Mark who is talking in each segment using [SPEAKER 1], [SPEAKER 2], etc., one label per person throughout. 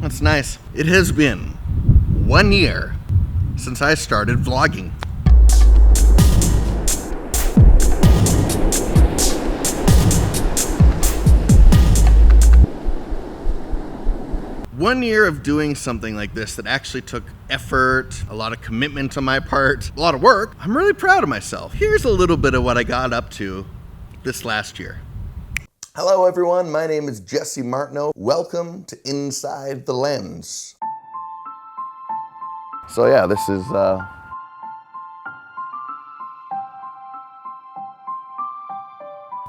[SPEAKER 1] That's nice. It has been 1 year since I started vlogging. One year of doing something like this that actually took effort, a lot of commitment on my part, a lot of work. I'm really proud of myself. Here's a little bit of what I got up to this last year. Hello everyone, my name is Jesse Martineau. Welcome to Inside the Lens. So yeah, this is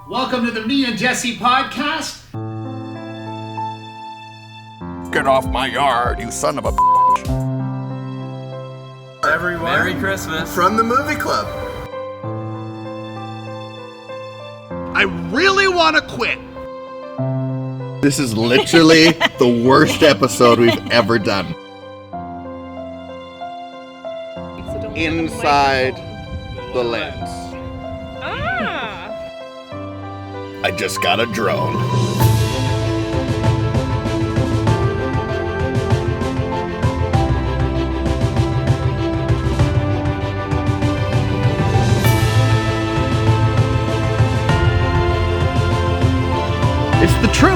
[SPEAKER 2] Welcome to the Me and Jesse podcast.
[SPEAKER 1] Get off my yard, you son of a bitch.
[SPEAKER 3] Everyone, Merry Christmas.
[SPEAKER 1] From the movie club. I really want to quit. This is literally the worst episode we've ever done. Inside the Lens.
[SPEAKER 4] Ah!
[SPEAKER 1] I just got a drone. It's the truth.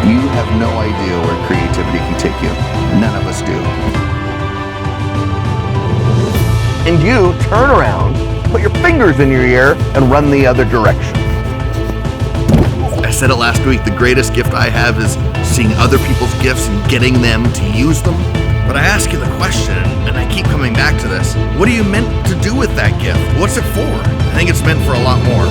[SPEAKER 1] You have no idea where creativity can take you. None of us do. And you turn around, put your fingers in your ear, and run the other direction. I said it last week, the greatest gift I have is seeing other people's gifts and getting them to use them. But I ask you the question, and I keep coming back to this. What are you meant to do with that gift? What's it for? I think it's meant for a lot more.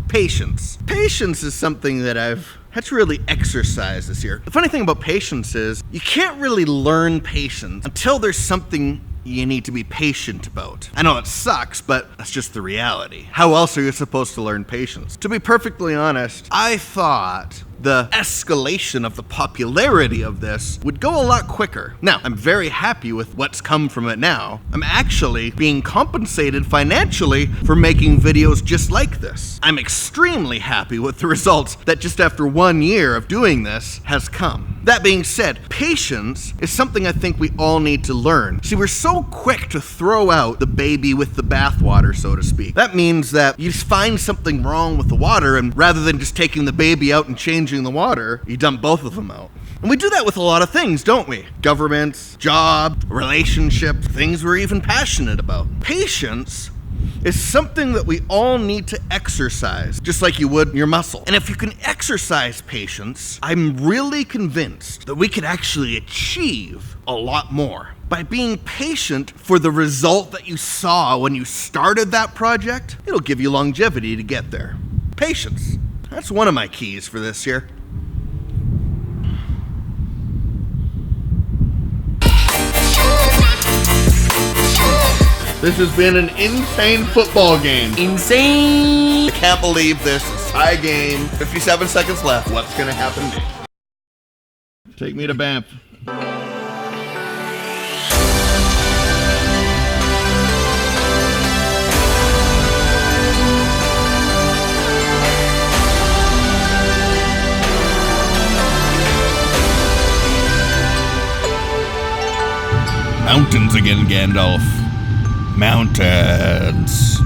[SPEAKER 1] Patience. Patience is something that I've had to really exercise this year. The funny thing about patience is you can't really learn patience until there's something you need to be patient about. I know it sucks, but that's just the reality. How else are you supposed to learn patience? To be perfectly honest, I thought the escalation of the popularity of this would go a lot quicker. Now, I'm very happy with what's come from it now. I'm actually being compensated financially for making videos just like this. I'm extremely happy with the results that just after 1 year of doing this has come. That being said, patience is something I think we all need to learn. See, we're so quick to throw out the baby with the bathwater, so to speak. That means that you just find something wrong with the water, and rather than just taking the baby out and changing the water, you dump both of them out. And we do that with a lot of things, don't we? Governments, jobs, relationships, things we're even passionate about. Patience is something that we all need to exercise, just like you would your muscle. And if you can exercise patience, I'm really convinced that we could actually achieve a lot more. By being patient for the result that you saw when you started that project, it'll give you longevity to get there. Patience. That's one of my keys for this year. This has been an insane football game.
[SPEAKER 3] Insane!
[SPEAKER 1] I can't believe this. It's tie game. 57 seconds left. What's gonna happen next? Take me to Banff. Mountains again, Gandalf. Mountains.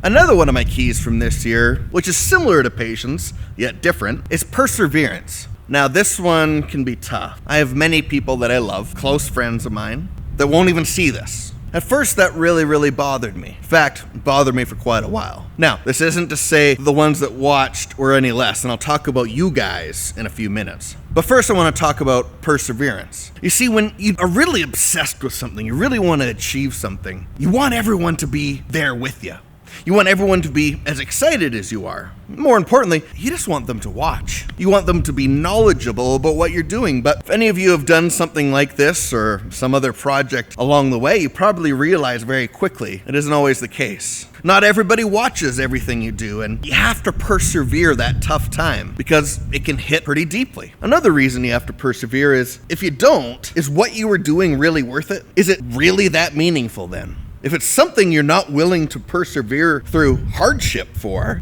[SPEAKER 1] Another one of my keys from this year, which is similar to patience, yet different, is perseverance. Now this one can be tough. I have many people that I love, close friends of mine, that won't even see this. At first, that really bothered me. In fact, it bothered me for quite a while. Now, this isn't to say the ones that watched were any less, and I'll talk about you guys in a few minutes. But first, I want to talk about perseverance. You see, when you are really obsessed with something, you really want to achieve something, you want everyone to be there with you. You want everyone to be as excited as you are. More importantly, you just want them to watch. You want them to be knowledgeable about what you're doing. But if any of you have done something like this or some other project along the way, you probably realize very quickly it isn't always the case. Not everybody watches everything you do, and you have to persevere that tough time because it can hit pretty deeply. Another reason you have to persevere is if you don't, is what you were doing really worth it? Is it really that meaningful then? If it's something you're not willing to persevere through hardship for,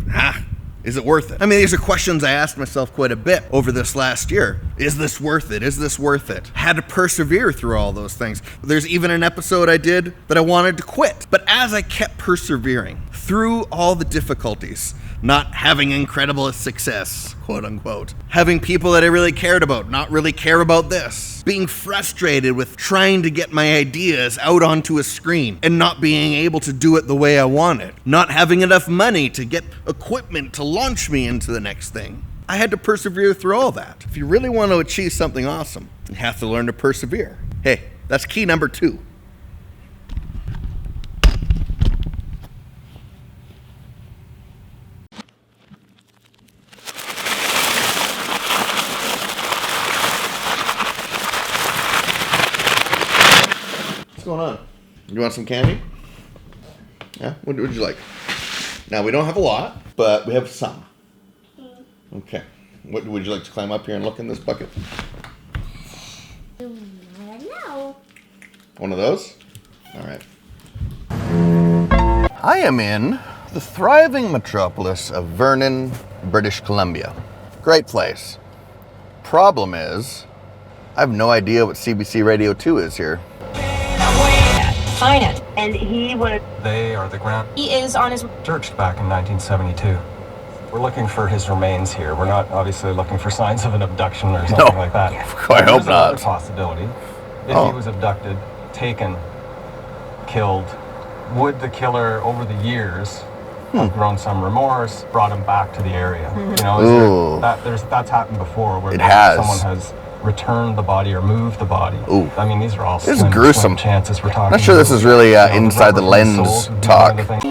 [SPEAKER 1] is it worth it? I mean, these are questions I asked myself quite a bit over this last year. Is this worth it? Is this worth it? Had to persevere through all those things. There's even an episode I did that I wanted to quit. But as I kept persevering through all the difficulties, not having incredible success, quote unquote, having people that I really cared about not really care about this, being frustrated with trying to get my ideas out onto a screen and not being able to do it the way I wanted, not having enough money to get equipment to launch me into the next thing. I had to persevere through all that. If you really want to achieve something awesome, you have to learn to persevere. Hey, that's key number 2. What's going on? You want some candy? Yeah? What would you like? Now, we don't have a lot, but we have some. Okay. What would you like to climb up here and look in this bucket?
[SPEAKER 5] I don't know.
[SPEAKER 1] One of those? All right. I am in the thriving metropolis of Vernon, British Columbia. Great place. Problem is, I have no idea what CBC Radio 2 is here.
[SPEAKER 6] Sign it.
[SPEAKER 5] And he was.
[SPEAKER 7] They are the ground
[SPEAKER 6] He is on his...
[SPEAKER 7] searched back in 1972. We're looking for his remains here. We're not obviously looking for signs of an abduction or something like that.
[SPEAKER 1] I hope
[SPEAKER 7] There's another
[SPEAKER 1] not.
[SPEAKER 7] possibility. If he was abducted, taken, killed, would the killer over the years have grown some remorse, brought him back to the area? You know, that's happened before where someone has returned the body or moved the body.
[SPEAKER 1] Ooh.
[SPEAKER 7] I mean, these are all
[SPEAKER 1] This is
[SPEAKER 7] slim
[SPEAKER 1] gruesome.
[SPEAKER 7] chances we're talking
[SPEAKER 1] Not sure this
[SPEAKER 7] about.
[SPEAKER 1] is really
[SPEAKER 7] You know,
[SPEAKER 1] inside the
[SPEAKER 7] rubber
[SPEAKER 1] lens
[SPEAKER 7] insoles would be
[SPEAKER 1] talk.
[SPEAKER 7] one of the things.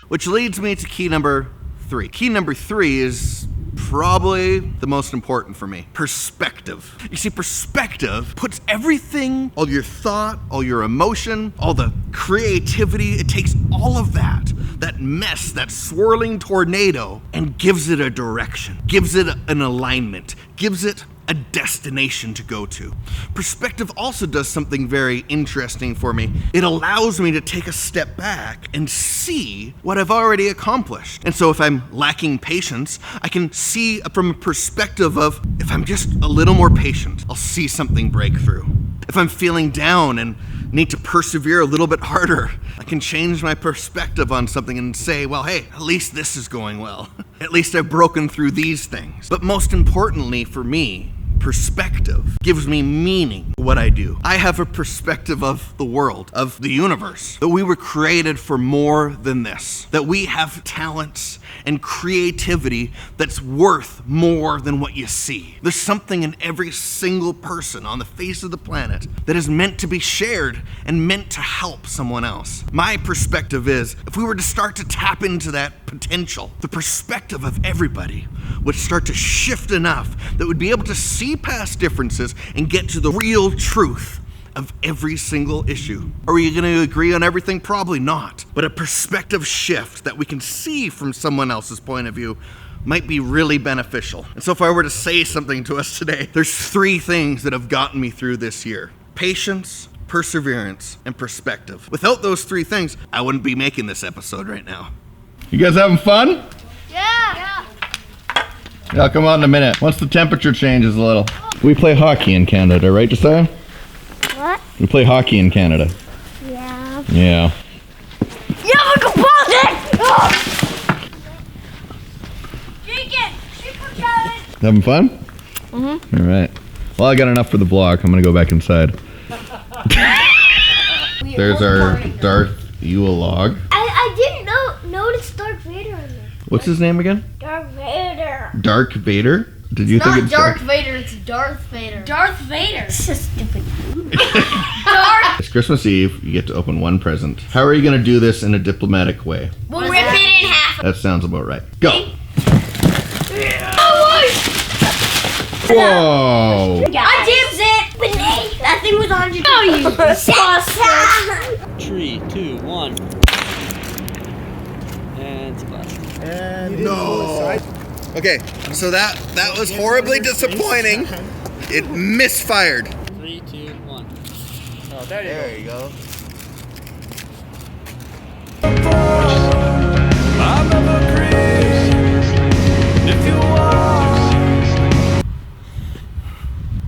[SPEAKER 1] Which leads me to key number 3. Key number 3 is probably the most important for me. Perspective. You see, perspective puts everything, all your thought, all your emotion, all the creativity, it takes all of that mess, that swirling tornado, and gives it a direction, gives it an alignment, gives it a destination to go to. Perspective also does something very interesting for me. It allows me to take a step back and see what I've already accomplished. And so if I'm lacking patience, I can see from a perspective of, if I'm just a little more patient, I'll see something break through. If I'm feeling down and need to persevere a little bit harder, I can change my perspective on something and say, well, hey, at least this is going well. At least I've broken through these things. But most importantly for me, perspective gives me meaning to what I do. I have a perspective of the world, of the universe, that we were created for more than this, that we have talents and creativity that's worth more than what you see. There's something in every single person on the face of the planet that is meant to be shared and meant to help someone else. My perspective is, if we were to start to tap into that potential, the perspective of everybody would start to shift enough that would be able to see past differences and get to the real truth of every single issue. Are we going to agree on everything? Probably not. But a perspective shift that we can see from someone else's point of view might be really beneficial. And so if I were to say something to us today, there's 3 things that have gotten me through this year: patience, perseverance, and perspective. Without those 3 things, I wouldn't be making this episode right now.
[SPEAKER 8] You guys having fun?
[SPEAKER 5] Yeah.
[SPEAKER 8] Yeah, I'll come out in a minute. Once the temperature changes a little. We play hockey in Canada, right, Josiah?
[SPEAKER 5] What?
[SPEAKER 8] We play hockey in Canada.
[SPEAKER 5] Yeah.
[SPEAKER 8] Yeah.
[SPEAKER 5] Yeah, look at it! Drink it!
[SPEAKER 8] Having fun? Mm-hmm. All right. Well, I got enough for the vlog. I'm gonna go back inside. There's our Darth Yule log.
[SPEAKER 5] I didn't notice Darth Vader in there.
[SPEAKER 8] What's his name again?
[SPEAKER 5] Darth Vader.
[SPEAKER 8] Dark Vader? Did you think it's
[SPEAKER 9] Darth Vader, it's Darth Vader. Darth Vader.
[SPEAKER 5] It's so stupid.
[SPEAKER 8] It's Christmas Eve. You get to open one present. How are you gonna do this in a diplomatic way?
[SPEAKER 9] We'll rip it in half.
[SPEAKER 8] That sounds about right. Go.
[SPEAKER 5] Oh,
[SPEAKER 8] Whoa.
[SPEAKER 5] I dibs it! Renee! That thing was on your... Oh, you
[SPEAKER 4] 3, 2, 1. And
[SPEAKER 3] science class.
[SPEAKER 8] And no. Okay, so that was horribly disappointing. It misfired.
[SPEAKER 3] 3, 2, 1. Oh,
[SPEAKER 8] There you go.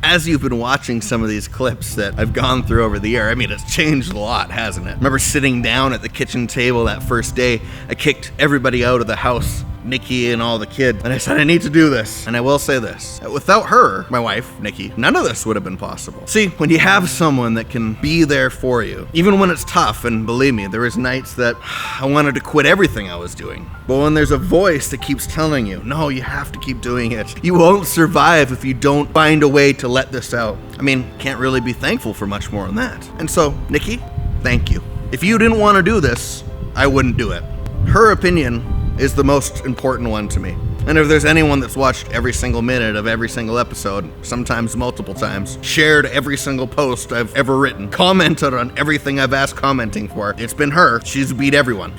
[SPEAKER 8] As you've been watching some of these clips that I've gone through over the year, I mean, it's changed a lot, hasn't it? I remember sitting down at the kitchen table that first day. I kicked everybody out of the house, Nikki and all the kids, and I said, I need to do this. And I will say this, without her, my wife, Nikki, none of this would have been possible. See, when you have someone that can be there for you, even when it's tough, and believe me, there was nights that I wanted to quit everything I was doing. But when there's a voice that keeps telling you, no, you have to keep doing it. You won't survive if you don't find a way to let this out. I mean, can't really be thankful for much more than that. And so, Nikki, thank you. If you didn't want to do this, I wouldn't do it. Her opinion is the most important one to me. And if there's anyone that's watched every single minute of every single episode, sometimes multiple times, shared every single post I've ever written, commented on everything I've asked commenting for, it's been her. She's beat everyone.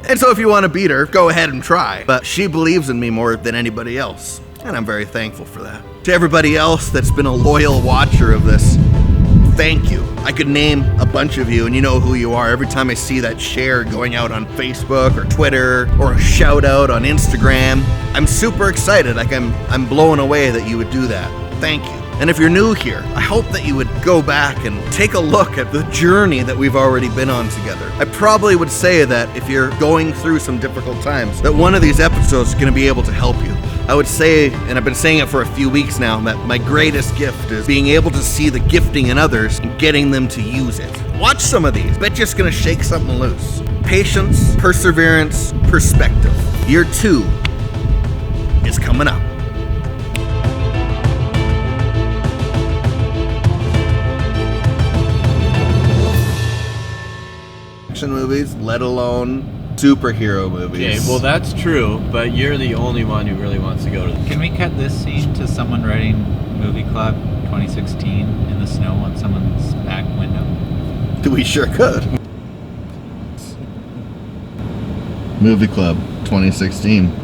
[SPEAKER 8] And so if you want to beat her, go ahead and try. But she believes in me more than anybody else. And I'm very thankful for that. To everybody else that's been a loyal watcher of this, thank you. I could name a bunch of you and you know who you are. Every time I see that share going out on Facebook or Twitter or a shout out on Instagram, I'm super excited. Like I'm blown away that you would do that. Thank you. And if you're new here, I hope that you would go back and take a look at the journey that we've already been on together. I probably would say that if you're going through some difficult times, that one of these episodes is going to be able to help you. I would say, and I've been saying it for a few weeks now, that my greatest gift is being able to see the gifting in others and getting them to use it. Watch some of these. Bet you're just going to shake something loose. Patience, perseverance, perspective. Year 2 is coming up. Movies, let alone superhero movies.
[SPEAKER 10] Okay, well that's true, but you're the only one who really wants to go to.
[SPEAKER 11] Can we cut this scene to someone writing Movie Club 2016 in the snow on someone's back window?
[SPEAKER 8] We sure could. Movie Club 2016.